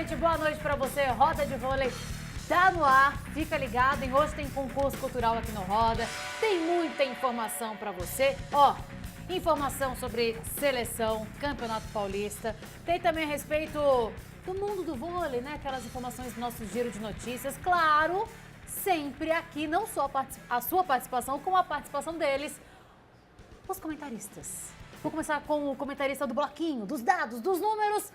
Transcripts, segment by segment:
gente, boa noite pra você. Roda de Vôlei tá no ar, fica ligado, hein? Hoje tem concurso cultural aqui no Roda, tem muita informação pra você. Ó, informação sobre seleção, Campeonato Paulista, tem também a respeito do mundo do vôlei, né? Aquelas informações do nosso giro de notícias, claro, sempre aqui, não só a sua participação, como a participação deles, os comentaristas. Vou começar com o comentarista do bloquinho, dos dados, dos números,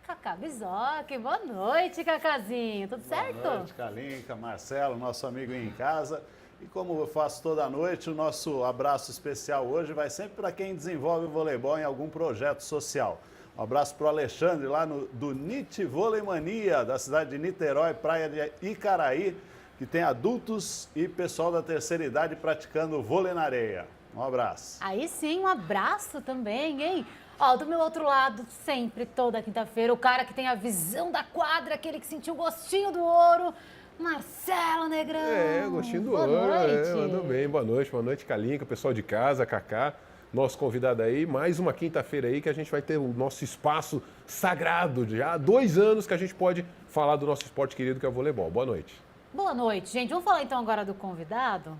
Cacá Bizoc. Boa noite, Cacazinho. Tudo certo? Boa noite, Kalinka, Marcelo, nosso amigo aí em casa. E como eu faço toda noite, o nosso abraço especial hoje vai sempre para quem desenvolve o voleibol em algum projeto social. Um abraço para o Alexandre, lá do NIT Vôlei Mania, da cidade de Niterói, praia de Icaraí, que tem adultos e pessoal da terceira idade praticando vôlei na areia. Um abraço. Aí sim, um abraço também, hein? Ó, do meu outro lado, sempre, toda quinta-feira, o cara que tem a visão da quadra, aquele que sentiu o gostinho do ouro, Marcelo Negrão. Gostinho do boa ouro. Noite. Mandou bem, boa noite, Kalinka, pessoal de casa, Cacá, nosso convidado aí. Mais uma quinta-feira aí que a gente vai ter o nosso espaço sagrado. Já há 2 anos que a gente pode falar do nosso esporte querido que é o voleibol. Boa noite. Boa noite, gente. Vamos falar então agora do convidado?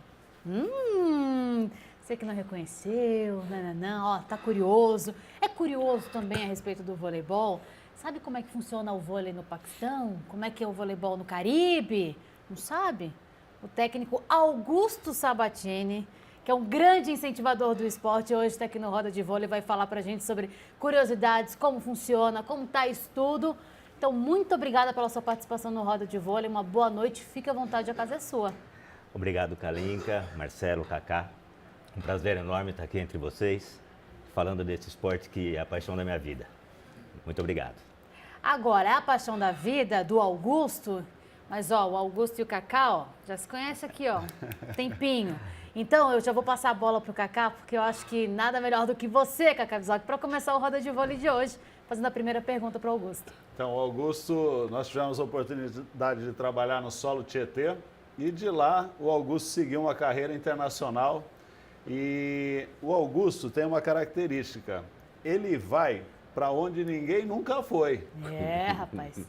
Você que não reconheceu, não, ó, tá curioso. É curioso também a respeito do voleibol. Sabe como é que funciona o vôlei no Paquistão? Como é que é o voleibol no Caribe? Não sabe? O técnico Augusto Sabatini, que é um grande incentivador do esporte, hoje está aqui no Roda de Vôlei, vai falar pra gente sobre curiosidades, como funciona, como tá isso tudo. Então, muito obrigada pela sua participação no Roda de Vôlei. Uma boa noite, fique à vontade, a casa é sua. Obrigado, Kalinka, Marcelo, Cacá. Um prazer enorme estar aqui entre vocês, falando desse esporte que é a paixão da minha vida. Muito obrigado. Agora, é a paixão da vida do Augusto, mas ó, o Augusto e o Cacá, ó, já se conhece aqui, ó, tempinho. Então, eu já vou passar a bola pro Cacá, porque eu acho que nada melhor do que você, Cacá Bizoc, para começar o Roda de Vôlei de hoje, fazendo a primeira pergunta para o Augusto. Então, Augusto, nós tivemos a oportunidade de trabalhar no solo Tietê e de lá o Augusto seguiu uma carreira internacional. E o Augusto tem uma característica, ele vai para onde ninguém nunca foi. É, rapaz.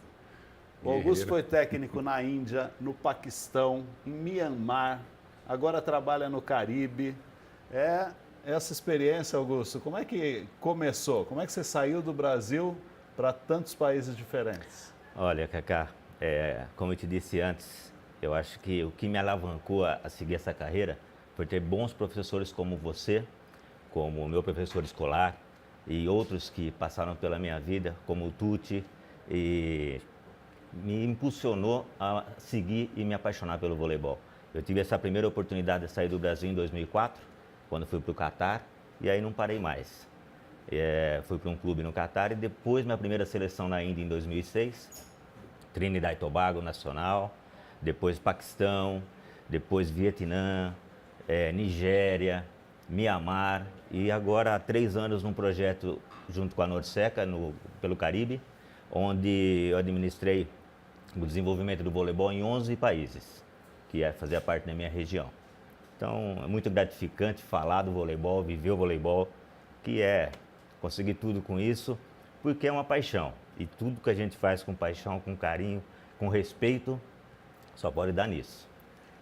O Augusto foi técnico na Índia, no Paquistão, em Mianmar, agora trabalha no Caribe. Essa experiência, Augusto, como é que começou? Como é que você saiu do Brasil para tantos países diferentes? Olha, Cacá, como eu te disse antes, eu acho que o que me alavancou a seguir essa carreira foi ter bons professores como você, como o meu professor escolar e outros que passaram pela minha vida, como o Tuti, e me impulsionou a seguir e me apaixonar pelo voleibol. Eu tive essa primeira oportunidade de sair do Brasil em 2004, quando fui para o Catar, e aí não parei mais. Fui para um clube no Catar e depois minha primeira seleção na Índia em 2006, Trinidad e Tobago nacional, depois Paquistão, depois Vietnã, Nigéria, Mianmar e agora há 3 anos num projeto junto com a Norseca pelo Caribe, onde eu administrei o desenvolvimento do voleibol em 11 países, que fazia parte da minha região. Então é muito gratificante falar do voleibol, viver o voleibol, que conseguir tudo com isso, porque é uma paixão. E tudo que a gente faz com paixão, com carinho, com respeito, só pode dar nisso.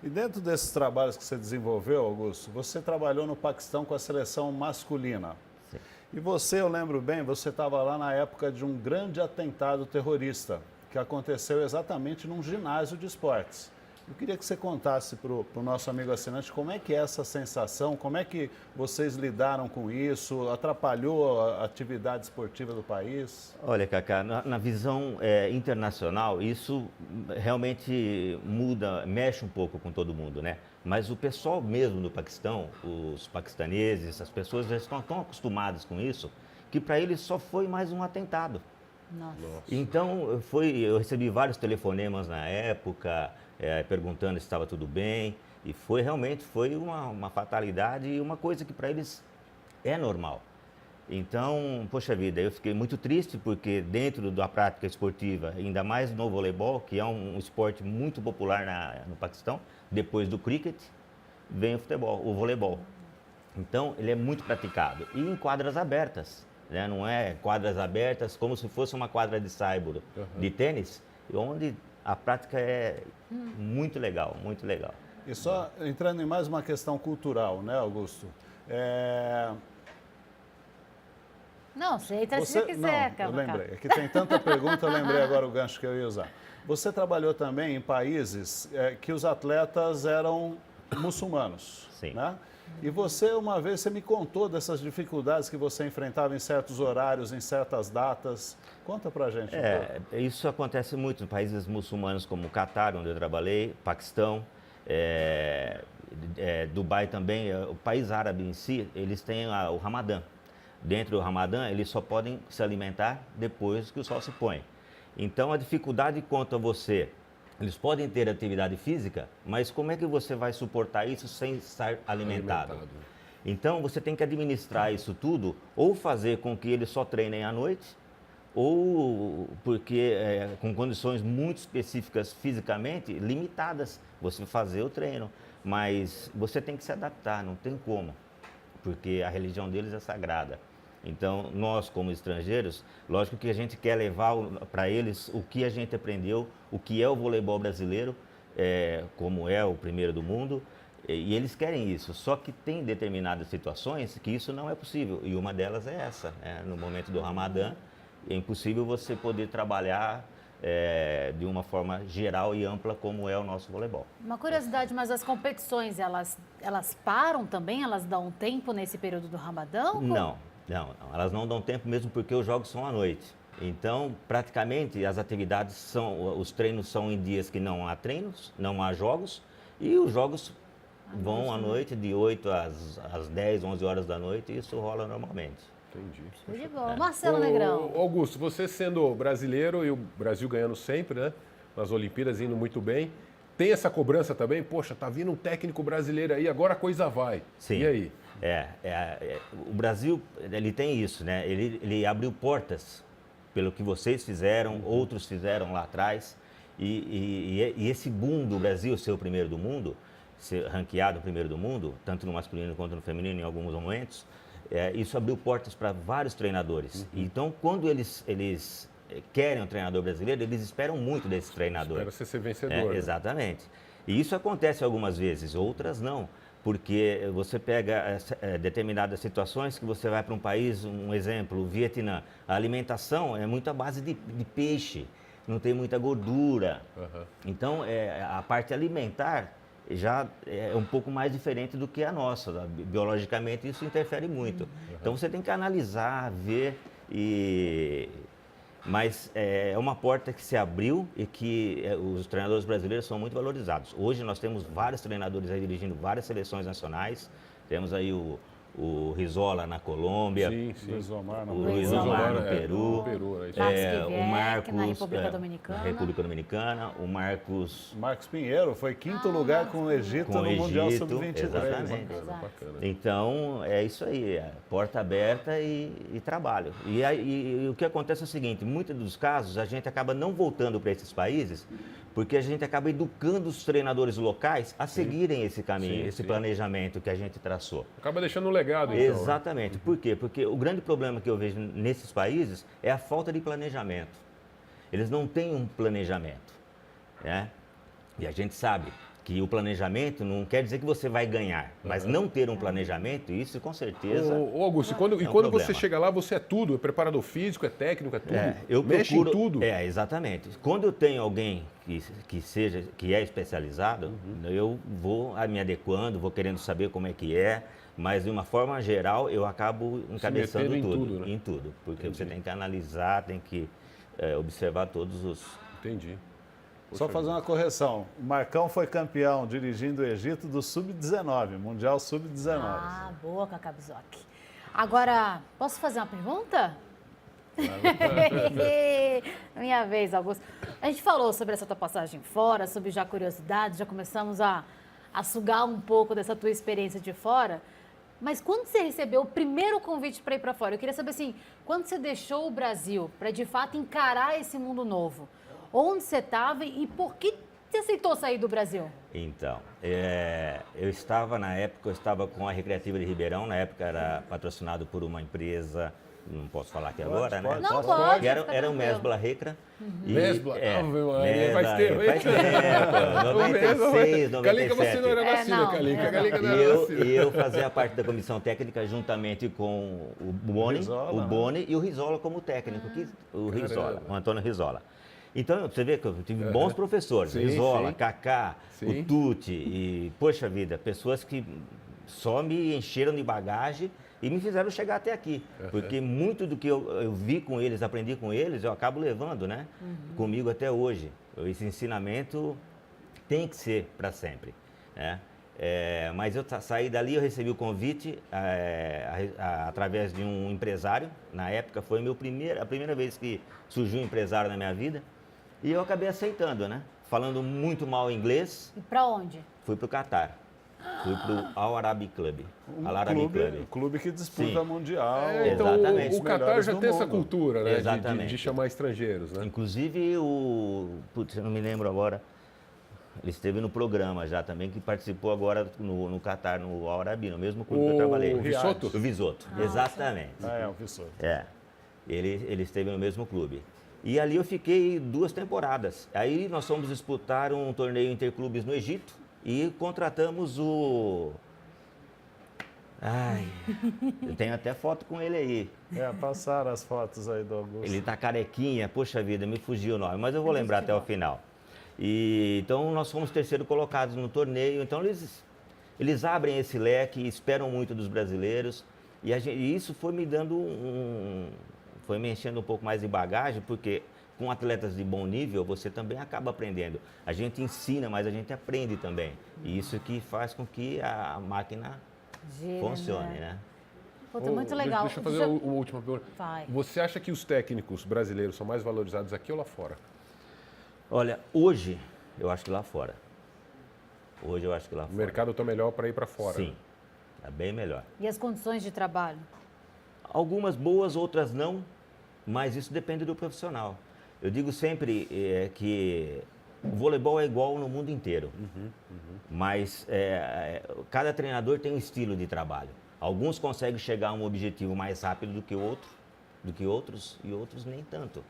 E dentro desses trabalhos que você desenvolveu, Augusto, você trabalhou no Paquistão com a seleção masculina. Sim. E você, eu lembro bem, você estava lá na época de um grande atentado terrorista, que aconteceu exatamente num ginásio de esportes. Eu queria que você contasse para o nosso amigo assinante como é que é essa sensação, como é que vocês lidaram com isso, atrapalhou a atividade esportiva do país? Olha, Cacá, na visão internacional, isso realmente muda, mexe um pouco com todo mundo, né? Mas o pessoal mesmo do Paquistão, os paquistaneses, as pessoas já estão tão acostumadas com isso, que para eles só foi mais um atentado. Nossa. Então, eu recebi vários telefonemas na época, perguntando se estava tudo bem, e realmente foi uma fatalidade e uma coisa que para eles é normal. Então, poxa vida, eu fiquei muito triste porque dentro da prática esportiva, ainda mais no voleibol, que é um esporte muito popular no Paquistão, depois do cricket, vem o voleibol. Então, ele é muito praticado e em quadras abertas. né? Não é quadras abertas, como se fosse uma quadra de saibro de tênis, onde a prática é muito legal, muito legal. E só entrando em mais uma questão cultural, né, Augusto? Não, você entra se você quiser, não, calma, eu lembrei. É que tem tanta pergunta, eu lembrei agora o gancho que eu ia usar. Você trabalhou também em países que os atletas eram muçulmanos, Sim. né? E você, uma vez, você me contou dessas dificuldades que você enfrentava em certos horários, em certas datas. Conta pra gente. Isso acontece muito em países muçulmanos como o Catar, onde eu trabalhei, Paquistão, Dubai também. O país árabe em si, eles têm o Ramadã. Dentro do Ramadã, eles só podem se alimentar depois que o sol se põe. Então, a dificuldade quanto a você, eles podem ter atividade física, mas como é que você vai suportar isso sem estar alimentado? Então, você tem que administrar isso tudo, ou fazer com que eles só treinem à noite, ou porque com condições muito específicas fisicamente, limitadas, você fazer o treino. Mas você tem que se adaptar, não tem como, porque a religião deles é sagrada. Então, nós, como estrangeiros, lógico que a gente quer levar para eles o que a gente aprendeu, o que é o voleibol brasileiro, como é o primeiro do mundo, e eles querem isso. Só que tem determinadas situações que isso não é possível, e uma delas é essa. No momento do Ramadã, é impossível você poder trabalhar de uma forma geral e ampla como é o nosso voleibol. Uma curiosidade, mas as competições, elas param também? Elas dão um tempo nesse período do Ramadã? Não, elas não dão tempo mesmo porque os jogos são à noite. Então, praticamente, as atividades os treinos são em dias que não há treinos, não há jogos, e os jogos vão à noite, de 8 às 10, 11 horas da noite, e isso rola normalmente. Entendi. Show de bola. Marcelo Negrão. Augusto, você sendo brasileiro e o Brasil ganhando sempre, né? Nas Olimpíadas, indo muito bem. Tem essa cobrança também? Poxa, tá vindo um técnico brasileiro aí, agora a coisa vai. Sim. E aí? O Brasil, ele tem isso, né? Ele abriu portas pelo que vocês fizeram, outros fizeram lá atrás. E esse boom do Brasil ser o primeiro do mundo, ser ranqueado o primeiro do mundo, tanto no masculino quanto no feminino em alguns momentos, isso abriu portas para vários treinadores. Então, quando eles querem um treinador brasileiro, eles esperam muito desse treinador. Espera você ser vencedor. Né? Exatamente. E isso acontece algumas vezes, outras não. Porque você pega determinadas situações que você vai para um país, um exemplo, o Vietnã, a alimentação é muito à base de peixe, não tem muita gordura. Então, a parte alimentar já é um pouco mais diferente do que a nossa. Biologicamente, isso interfere muito. Então, você tem que analisar, ver Mas é uma porta que se abriu e que os treinadores brasileiros são muito valorizados. Hoje nós temos vários treinadores aí dirigindo várias seleções nacionais. Temos aí o Rizola na Colômbia, sim. o Luiz Omar no Peru, o Marcos na República Dominicana. na República Dominicana, o Marcos Pinheiro foi quinto lugar com o Egito no Mundial Sub-23. Exatamente. Bacana. Então, é isso aí, porta aberta e trabalho. E o que acontece é o seguinte, muitos dos casos a gente acaba não voltando para esses países porque a gente acaba educando os treinadores locais a seguirem esse caminho, esse planejamento que a gente traçou. Acaba deixando um legado, então. Exatamente. Por quê? Porque o grande problema que eu vejo nesses países é a falta de planejamento. Eles não têm um planejamento, né? E a gente sabe que o planejamento não quer dizer que você vai ganhar, mas não ter um planejamento, isso com certeza... Ô Augusto, quando você chega lá, você é tudo, é preparador físico, é técnico, é tudo, eu mexe procuro, em tudo. Exatamente. Quando eu tenho alguém que é especializado, eu vou me adequando, vou querendo saber como é que é, mas de uma forma geral eu acabo encabeçando tudo, em tudo, porque você tem que analisar, tem que observar todos os... Entendi. Só fazer uma correção. O Marcão foi campeão dirigindo o Egito do Sub-19, Mundial Sub-19. Ah, boa, Cacá Bizoc. Agora, posso fazer uma pergunta? Minha vez, Augusto. A gente falou sobre essa tua passagem fora, sobre já curiosidades, já começamos a sugar um pouco dessa tua experiência de fora. Mas quando você recebeu o primeiro convite para ir para fora, eu queria saber assim, quando você deixou o Brasil para de fato encarar esse mundo novo, onde você estava e por que você aceitou sair do Brasil? Então, eu estava com a Recreativa de Ribeirão, na época era patrocinado por uma empresa não posso falar aqui agora, né? Não pode. Que era o Mesbla Recra. Mesbla? Ave Maria, Mesbla, faz tempo, hein? faz tempo, 96, 97. Calinca, você não era nascida, não, Calinca. não. Calinca não era nascida. E eu fazia parte da comissão técnica juntamente com o Boni e o Risola como técnico, o Antônio Risola. Então, você vê que eu tive bons professores, Sim, Risola, sim. Kaká, Sim. o Tuti, e, poxa vida, pessoas que só me encheram de bagagem e me fizeram chegar até aqui. Porque muito do que eu vi com eles, aprendi com eles, eu acabo levando, né? Comigo até hoje. Esse ensinamento tem que ser para sempre, né? Mas eu saí dali, eu recebi o convite através de um empresário. Na época foi a primeira vez que surgiu um empresário na minha vida. E eu acabei aceitando, né? Falando muito mal inglês. E pra onde? Fui para o Catar. Fui para o Al Arabi Club. Um clube que disputa Sim. mundial. Então, Exatamente. o Catar já tem essa cultura, né? Exatamente. De chamar estrangeiros, né? Inclusive putz, eu não me lembro agora. Ele esteve no programa já também, que participou agora no Catar, no Al Arabi, no mesmo clube que eu trabalhei. O Risotto? O Visoto, exatamente. O Vissoto. Ele esteve no mesmo clube. E ali eu fiquei 2 temporadas. Aí nós fomos disputar um torneio interclubes no Egito e contratamos o... eu tenho até foto com ele aí. Passaram as fotos aí do Augusto. Ele tá carequinha, poxa vida, me fugiu o nome, mas eu vou lembrar até o final. Então nós fomos 3º colocados no torneio, então eles abrem esse leque e esperam muito dos brasileiros. E isso foi me dando foi me enchendo um pouco mais de bagagem, porque com atletas de bom nível você também acaba aprendendo. A gente ensina, mas a gente aprende também. E isso que faz com que a máquina funcione, né? Puta, muito legal. Deixa eu fazer uma última pergunta. Vai. Você acha que os técnicos brasileiros são mais valorizados aqui ou lá fora? Olha, hoje eu acho que lá fora. Hoje eu acho que lá fora. O mercado está melhor para ir para fora. Sim, é bem melhor. E as condições de trabalho? Algumas boas, outras não, mas isso depende do profissional. Eu digo sempre que o voleibol é igual no mundo inteiro, mas cada treinador tem um estilo de trabalho. Alguns conseguem chegar a um objetivo mais rápido do que outros e outros nem tanto.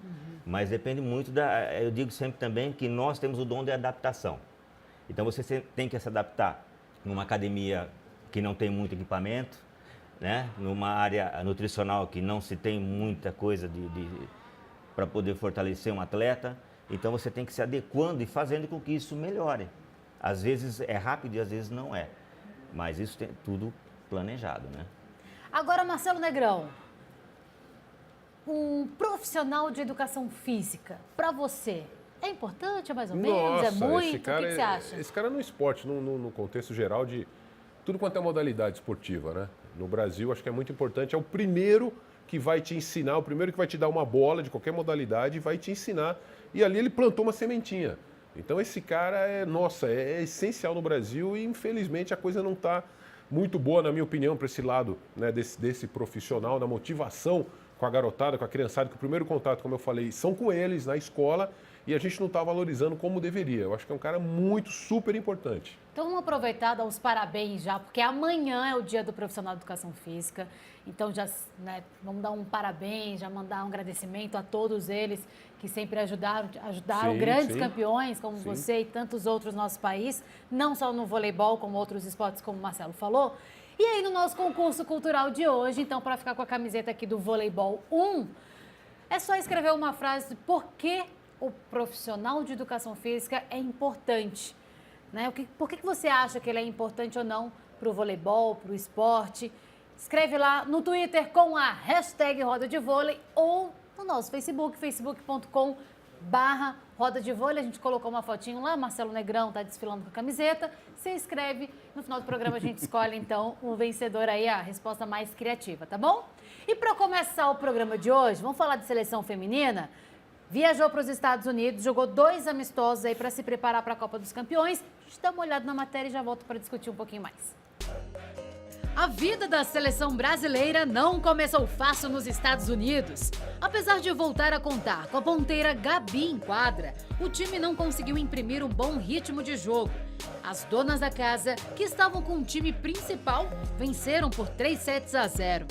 Mas depende muito eu digo sempre também que nós temos o dom de adaptação. Então você tem que se adaptar numa academia que não tem muito equipamento, né? Numa área nutricional que não se tem muita coisa para poder fortalecer um atleta. Então você tem que se adequando e fazendo com que isso melhore. Às vezes é rápido e às vezes não é. Mas isso tem tudo planejado, né? Agora, Marcelo Negrão, um profissional de educação física, para você, é importante, mais ou menos? É muito? O que você acha? Esse cara no esporte, no contexto geral de tudo quanto é modalidade esportiva, né? No Brasil, acho que é muito importante. É o primeiro que vai te ensinar, o primeiro que vai te dar uma bola de qualquer modalidade e vai te ensinar. E ali ele plantou uma sementinha. Então esse cara é essencial no Brasil e infelizmente a coisa não está muito boa, na minha opinião, para esse lado, né, desse profissional, da motivação com a garotada, com a criançada, que o primeiro contato, como eu falei, são com eles na escola e a gente não está valorizando como deveria. Eu acho que é um cara super importante. Então vamos aproveitar e dar os parabéns já, porque amanhã é o dia do profissional de educação física. Então já vamos dar um parabéns, já mandar um agradecimento a todos eles que sempre ajudaram Sim, grandes sim. campeões como Sim. você e tantos outros no nosso país, não só no voleibol, como outros esportes, como o Marcelo falou. E aí no nosso concurso cultural de hoje, então para ficar com a camiseta aqui do Voleibol 1, é só escrever uma frase de por que o profissional de educação física é importante. Né? Por que você acha que ele é importante ou não para o voleibol, para o esporte? Escreve lá no Twitter com a hashtag Roda de Vôlei ou no nosso Facebook, facebook.com/Roda de Vôlei. A gente colocou uma fotinho lá, Marcelo Negrão está desfilando com a camiseta. Você escreve, no final do programa a gente escolhe então o vencedor aí, a resposta mais criativa, tá bom? E para começar o programa de hoje, vamos falar de seleção feminina? Viajou para os Estados Unidos, jogou 2 amistosos aí para se preparar para a Copa dos Campeões. A gente dá uma olhada na matéria e já volto para discutir um pouquinho mais. A vida da seleção brasileira não começou fácil nos Estados Unidos. Apesar de voltar a contar com a ponteira Gabi em quadra, o time não conseguiu imprimir um bom ritmo de jogo. As donas da casa, que estavam com o time principal, venceram por 3-0.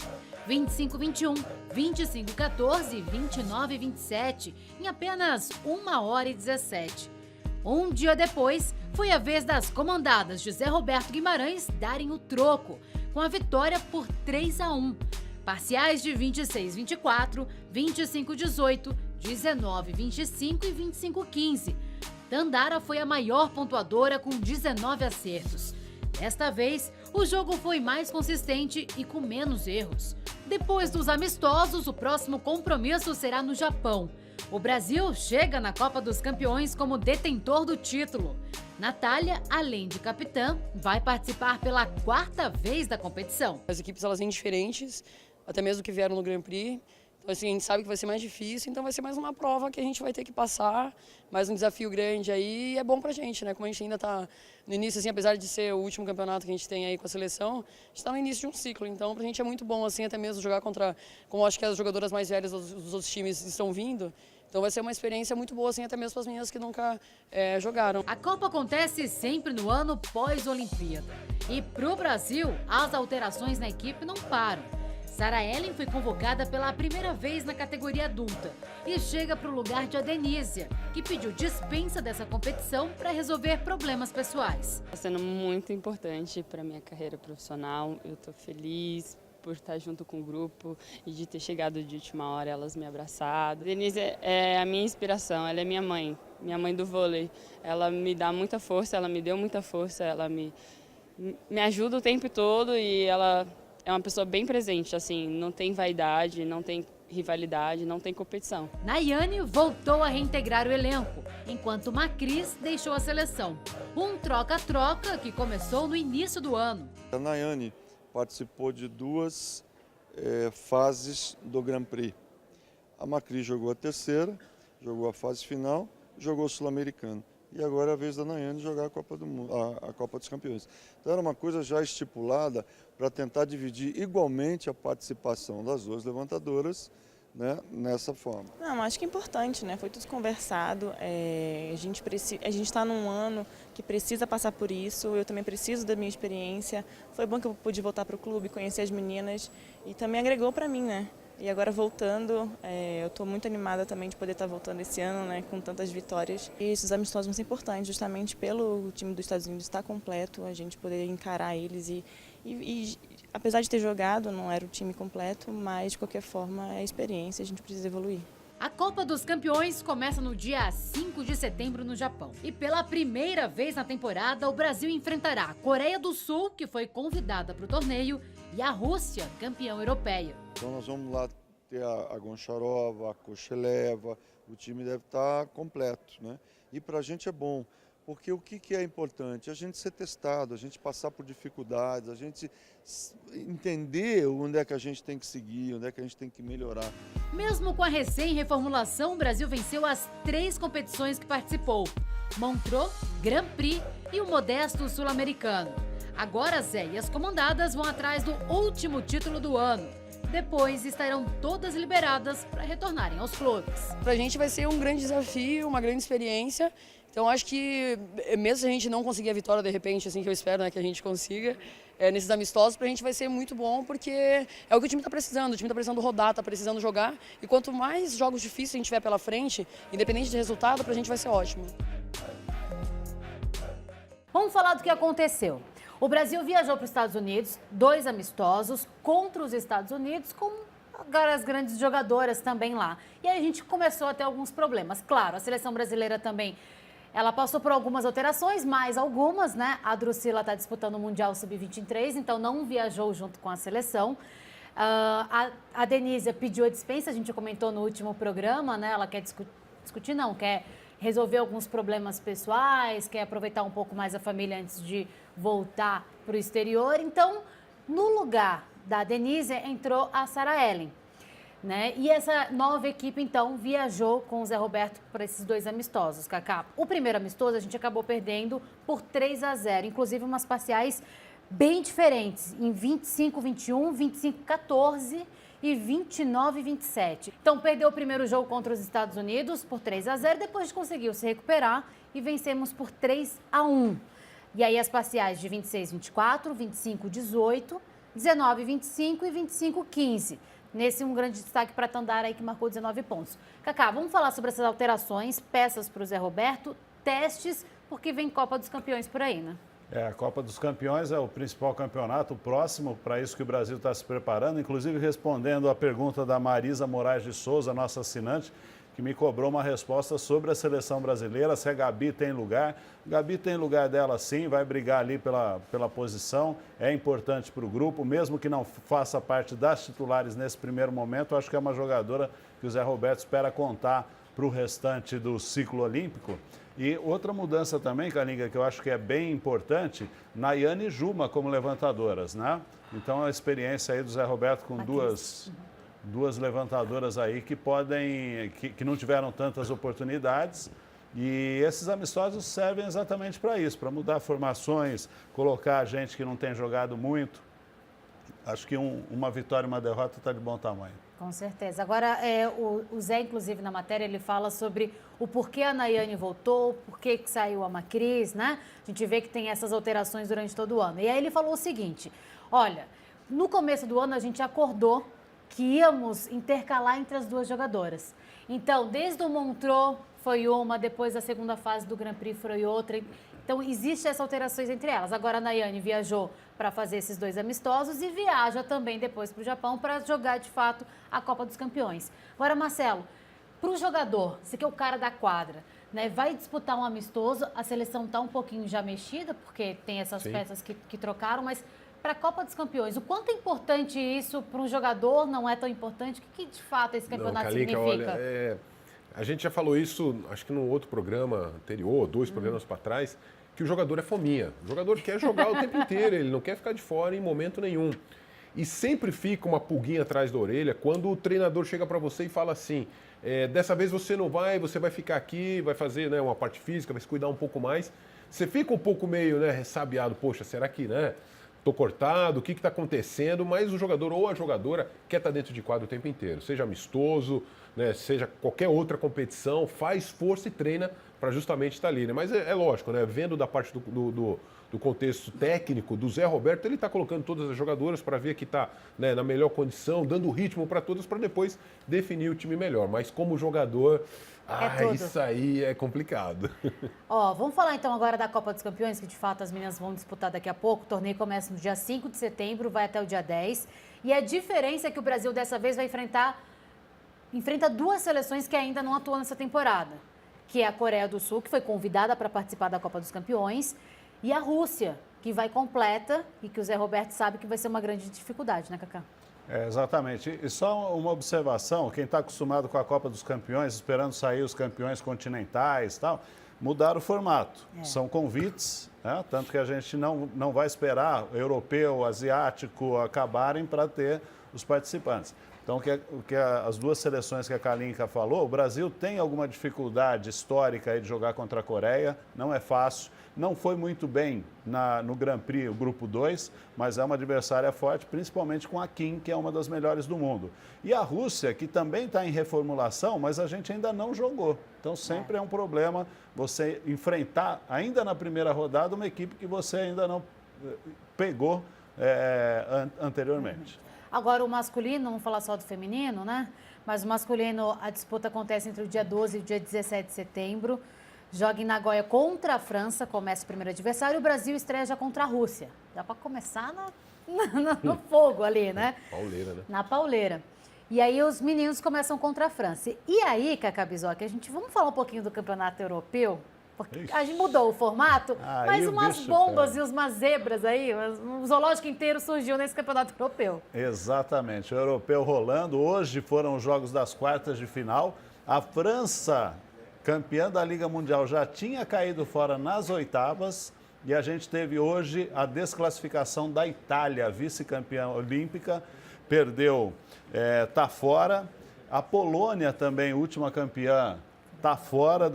25-21, 25-14 e 29-27, em apenas 1h17. Um dia depois, foi a vez das comandadas de Zé Roberto Guimarães darem o troco, com a vitória por 3-1. Parciais de 26-24, 25-18, 19-25 e 25-15. Dandara foi a maior pontuadora com 19 acertos. Desta vez, o jogo foi mais consistente e com menos erros. Depois dos amistosos, o próximo compromisso será no Japão. O Brasil chega na Copa dos Campeões como detentor do título. Natália, além de capitã, vai participar pela 4ª vez da competição. As equipes elas vêm diferentes, até mesmo que vieram no Grand Prix. Então, assim, a gente sabe que vai ser mais difícil, então vai ser mais uma prova que a gente vai ter que passar, mais um desafio grande aí, e é bom pra gente, né? Como a gente ainda tá no início, assim, apesar de ser o último campeonato que a gente tem aí com a seleção, a gente tá no início de um ciclo, então pra gente é muito bom, assim, até mesmo jogar contra, como acho que as jogadoras mais velhas dos outros times estão vindo, então vai ser uma experiência muito boa, assim, até mesmo para as meninas que nunca jogaram. A Copa acontece sempre no ano pós-Olimpíada. E pro Brasil, as alterações na equipe não param. Sarah Ellen foi convocada pela primeira vez na categoria adulta e chega para o lugar de Adenísia, que pediu dispensa dessa competição para resolver problemas pessoais. Está sendo muito importante para a minha carreira profissional, eu estou feliz por estar junto com o grupo e de ter chegado de última hora, elas me abraçado. Denise é a minha inspiração, ela é minha mãe do vôlei. Ela me dá muita força, ela me deu muita força, ela me ajuda o tempo todo e ela é uma pessoa bem presente, assim, não tem vaidade, não tem rivalidade, não tem competição. Nayane voltou a reintegrar o elenco, enquanto Macris deixou a seleção. Um troca-troca que começou no início do ano. A Nayane participou de 2 fases do Grand Prix. A Macris jogou a 3ª, jogou a fase final, jogou o Sul-Americano. E agora é a vez da Nayane jogar a Copa do Mundo, a Copa dos Campeões. Então era uma coisa já estipulada para tentar dividir igualmente a participação das 2 levantadoras, né, nessa forma. Não, acho que é importante, né? Foi tudo conversado. A gente está num ano que precisa passar por isso. Eu também preciso da minha experiência. Foi bom que eu pude voltar para o clube, conhecer as meninas e também agregou para mim, né? E agora voltando, eu estou muito animada também de poder estar voltando esse ano, né, com tantas vitórias. E esses amistosos vão ser importantes, justamente pelo time dos Estados Unidos estar completo, a gente poder encarar eles e apesar de ter jogado, não era o time completo, mas de qualquer forma é experiência, a gente precisa evoluir. A Copa dos Campeões começa no dia 5 de setembro no Japão. E pela primeira vez na temporada, o Brasil enfrentará a Coreia do Sul, que foi convidada para o torneio, e a Rússia, campeã europeia. Então nós vamos lá ter a Goncharova, a Kosheleva, o time deve estar completo, né? E para a gente é bom, porque o que é importante? A gente ser testado, a gente passar por dificuldades, a gente entender onde é que a gente tem que seguir, onde é que a gente tem que melhorar. Mesmo com a recém-reformulação, o Brasil venceu as 3 competições que participou: Montreux, Grand Prix e o modesto Sul-Americano. Agora Zé e as comandadas vão atrás do último título do ano. Depois estarão todas liberadas para retornarem aos clubes. Para a gente vai ser um grande desafio, uma grande experiência. Então acho que mesmo se a gente não conseguir a vitória de repente, assim que eu espero, né, que a gente consiga, nesses amistosos, para a gente vai ser muito bom, porque é o que o time está precisando. O time está precisando rodar, está precisando jogar. E quanto mais jogos difíceis a gente tiver pela frente, independente de resultado, para a gente vai ser ótimo. Vamos falar do que aconteceu. O Brasil viajou para os Estados Unidos, 2 amistosos contra os Estados Unidos, com as grandes jogadoras também lá. E aí a gente começou a ter alguns problemas. Claro, a seleção brasileira também, ela passou por algumas alterações, mais algumas, né? A Drusila está disputando o Mundial Sub-23, então não viajou junto com a seleção. A Denísia pediu a dispensa, a gente comentou no último programa, né? Ela quer discutir, não, quer resolver alguns problemas pessoais, quer aproveitar um pouco mais a família antes de voltar para o exterior. Então, no lugar da Denísia, entrou a Sarah Ellen, né? E essa nova equipe, então, viajou com o Zé Roberto para esses 2 amistosos, Cacá. O primeiro amistoso a gente acabou perdendo por 3-0, inclusive umas parciais bem diferentes, em 25-21, 25-14 e 29-27. Então, perdeu o primeiro jogo contra os Estados Unidos por 3-0, depois conseguiu se recuperar e vencemos por 3-1. E aí as parciais de 26-24, 25-18, 19-25 e 25-15. Nesse um grande destaque para Tandara aí, que marcou 19 pontos. Cacá, vamos falar sobre essas alterações, peças para o Zé Roberto, testes, porque vem Copa dos Campeões por aí, né? A Copa dos Campeões é o principal campeonato próximo, para isso que o Brasil está se preparando, inclusive respondendo a pergunta da Marisa Moraes de Souza, nossa assinante, que me cobrou uma resposta sobre a seleção brasileira, se a Gabi tem lugar. Gabi tem lugar dela sim, vai brigar ali pela posição, é importante para o grupo, mesmo que não faça parte das titulares nesse primeiro momento, acho que é uma jogadora que o Zé Roberto espera contar para o restante do ciclo olímpico. E outra mudança também, Kalinga, que eu acho que é bem importante, Nayane e Juma como levantadoras, né? Então a experiência aí do Zé Roberto com duas levantadoras aí que que não tiveram tantas oportunidades. E esses amistosos servem exatamente para isso, para mudar formações, colocar gente que não tem jogado muito. Acho que uma vitória e uma derrota está de bom tamanho. Com certeza. Agora, o Zé, inclusive, na matéria, ele fala sobre o porquê a Nayane voltou, por que saiu a Macris, né? A gente vê que tem essas alterações durante todo o ano. E aí ele falou o seguinte, olha, no começo do ano a gente acordou que íamos intercalar entre as duas jogadoras. Então, desde o Montreux foi uma, depois a segunda fase do Grand Prix foi outra. Então, existem essas alterações entre elas. Agora, a Nayane viajou para fazer esses 2 amistosos e viaja também depois para o Japão para jogar, de fato, a Copa dos Campeões. Agora, Marcelo, para o jogador, você que é o cara da quadra, né, vai disputar um amistoso, a seleção está um pouquinho já mexida, porque tem essas peças que trocaram, mas para a Copa dos Campeões, o quanto é importante isso para um jogador, não é tão importante? O que de fato esse campeonato significa? Olha, a gente já falou isso, acho que num outro programa anterior, 2 programas para trás, que o jogador é fominha. O jogador quer jogar o tempo inteiro, ele não quer ficar de fora em momento nenhum. E sempre fica uma pulguinha atrás da orelha quando o treinador chega para você e fala assim, dessa vez você não vai, você vai ficar aqui, vai fazer, né, uma parte física, vai se cuidar um pouco mais. Você fica um pouco meio, né, ressabiado, poxa, será que, né, tô cortado, o que está acontecendo? Mas o jogador ou a jogadora quer estar dentro de quadro o tempo inteiro, seja amistoso, né, seja qualquer outra competição, faz força e treina para justamente estar ali, né? Mas é lógico, né? Vendo da parte do contexto técnico do Zé Roberto, ele está colocando todas as jogadoras para ver que está, né, na melhor condição, dando ritmo para todas para depois definir o time melhor. Mas como jogador, isso aí é complicado. Ó, vamos falar então agora da Copa dos Campeões, que de fato as meninas vão disputar daqui a pouco. O torneio começa no dia 5 de setembro, vai até o dia 10. E a diferença é que o Brasil dessa vez vai enfrenta 2 seleções que ainda não atuam nessa temporada, que é a Coreia do Sul, que foi convidada para participar da Copa dos Campeões, e a Rússia, que vai completa e que o Zé Roberto sabe que vai ser uma grande dificuldade, né, Cacá? Exatamente. E só uma observação, quem está acostumado com a Copa dos Campeões, esperando sair os campeões continentais e tal, mudaram o formato. São convites, né? Tanto que a gente não vai esperar o europeu, o asiático acabarem para ter os participantes. Então, as 2 seleções que a Kalinka falou, o Brasil tem alguma dificuldade histórica aí de jogar contra a Coreia, não é fácil. Não foi muito bem no Grand Prix, o grupo 2, mas é uma adversária forte, principalmente com a Kim, que é uma das melhores do mundo. E a Rússia, que também está em reformulação, mas a gente ainda não jogou. Então sempre é um problema você enfrentar, ainda na primeira rodada, uma equipe que você ainda não pegou anteriormente. Agora o masculino, vamos falar só do feminino, né? Mas o masculino, a disputa acontece entre o dia 12 e o dia 17 de setembro. Joga em Nagoya contra a França, começa o primeiro adversário, e o Brasil estreia já contra a Rússia. Dá para começar no fogo ali, né? Pauleira, né? Na pauleira. E aí os meninos começam contra a França. E aí, Cacá Bizoc, vamos falar um pouquinho do campeonato europeu? Porque a gente mudou o formato, mas umas bombas e umas zebras aí, um zoológico inteiro surgiu nesse campeonato europeu. Exatamente, o europeu rolando. Hoje foram os jogos das quartas de final. A França, campeã da Liga Mundial, já tinha caído fora nas oitavas. E a gente teve hoje a desclassificação da Itália, vice-campeã olímpica, perdeu, está fora. A Polônia também, última campeã, está fora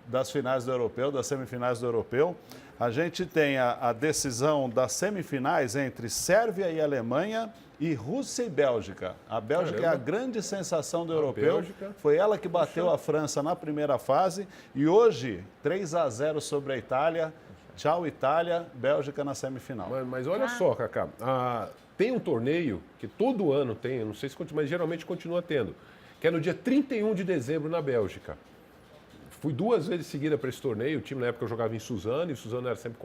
das finais do europeu, das semifinais do europeu. A gente tem a decisão das semifinais entre Sérvia e Alemanha e Rússia e Bélgica. A Bélgica é a grande sensação do europeu. Foi ela que bateu a França na primeira fase. E hoje, 3-0 sobre a Itália. Tchau, Itália. Bélgica na semifinal. Mas olha só, Cacá. Tem um torneio que todo ano tem, eu não sei se continua, mas geralmente continua tendo, que é no dia 31 de dezembro na Bélgica. Fui 2 vezes seguida para esse torneio, o time na época eu jogava em Suzano, e Suzano era sempre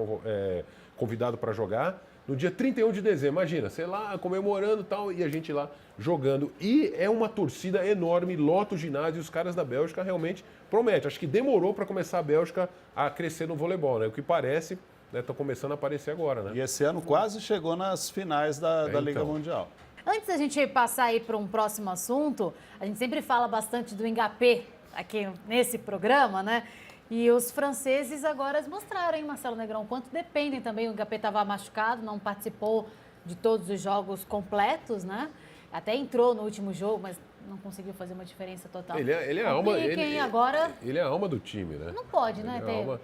convidado para jogar. No dia 31 de dezembro, imagina, sei lá, comemorando e tal, e a gente lá jogando. E é uma torcida enorme, lota o ginásio, e os caras da Bélgica realmente prometem. Acho que demorou para começar a Bélgica a crescer no voleibol, né? O que parece, estão começando a aparecer agora, né? E esse ano quase chegou nas finais da Liga então. Mundial. Antes da gente passar aí para um próximo assunto, a gente sempre fala bastante do Ngapé aqui nesse programa, né? E os franceses agora mostraram, hein, Marcelo Negrão, quanto dependem também. O Ngapé estava machucado, não participou de todos os jogos completos, né? Até entrou no último jogo, mas não conseguiu fazer uma diferença total. Ele é a alma, agora ele é a alma do time, né? não pode, né? Ele é a alma.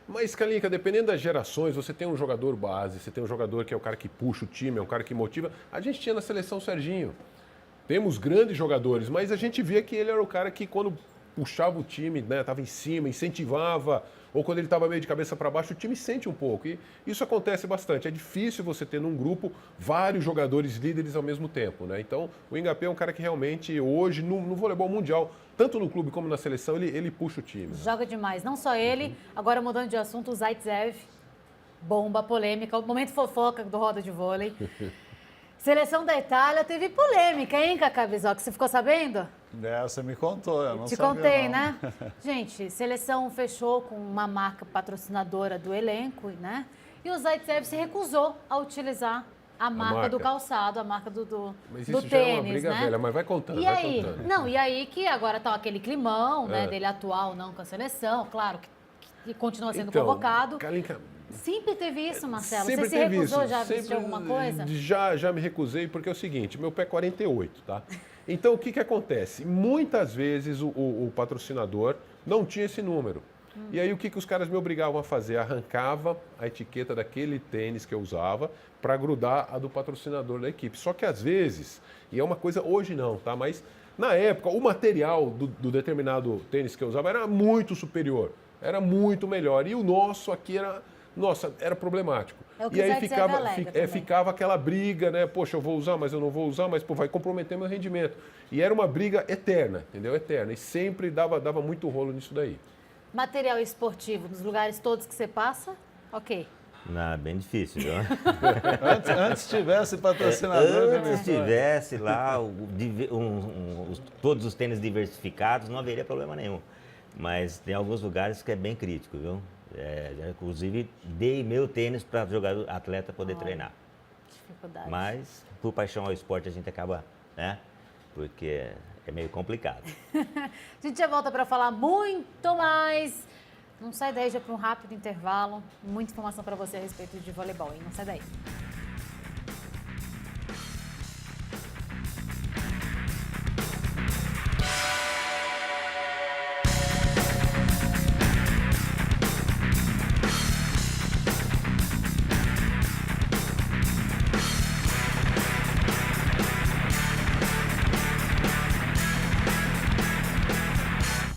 Mas, Kalinka, dependendo das gerações, você tem um jogador base, você tem um jogador que é o cara que puxa o time, é um cara que motiva. A gente tinha na seleção o Serginho. Temos grandes jogadores, mas a gente via que ele era o cara que, quando puxava o time, né, estava em cima, incentivava, ou quando ele estava meio de cabeça para baixo, o time sente um pouco. E isso acontece bastante. É difícil você ter num grupo vários jogadores líderes ao mesmo tempo, né? Então, o Ngapé é um cara que realmente, hoje, no voleibol mundial, tanto no clube como na seleção, ele puxa o time. Né? Joga demais. Não só ele, agora mudando de assunto, o Zaitsev, bomba, polêmica, o momento fofoca do Roda de Vôlei. Seleção da Itália teve polêmica, hein, Cacá Bizoc? Você ficou sabendo? Você me contou, eu não Te sabia, contei, não. né? Gente, seleção fechou com uma marca patrocinadora do elenco, né? E o Zaitsev se recusou a utilizar a marca do calçado, a marca do Mas do isso já é uma tênis, briga né? velha, mas vai contando, E vai aí, contando. não, e aí que agora tá aquele climão, né, É. dele atuar ou não com a seleção, claro que continua sendo Então, convocado. Kalinka, Sempre teve isso, Marcelo. sempre Você se teve recusou isso. já Sempre, de alguma coisa? Já me recusei, porque é o seguinte, meu pé é 48, tá? Então, o que acontece? Muitas vezes o patrocinador não tinha esse número. E aí, o que os caras me obrigavam a fazer? Arrancava a etiqueta daquele tênis que eu usava para grudar a do patrocinador da equipe. Só que, às vezes, e é uma coisa, hoje não, tá? Mas, na época, o material do determinado tênis que eu usava era muito superior, era muito melhor. E o nosso aqui era problemático. É o que E o aí Zaitsev alega também. ficava aquela briga, né? Poxa, eu vou usar, mas eu não vou usar, mas pô, vai comprometer meu rendimento. E era uma briga eterna, entendeu? Eterna. E sempre dava muito rolo nisso daí. Material esportivo, nos lugares todos que você passa, ok. Não, bem difícil, viu? Antes tivesse patrocinador, né, Antes tivesse lá todos os tênis diversificados, não haveria problema nenhum. Mas tem alguns lugares que é bem crítico, viu? Inclusive, dei meu tênis para jogador, atleta poder treinar. Dificuldade. Mas, por paixão ao esporte, a gente acaba, né? Porque é meio complicado. A gente já volta para falar muito mais. Não sai daí, já para um rápido intervalo. Muita informação para você a respeito de voleibol, hein? Não sai daí.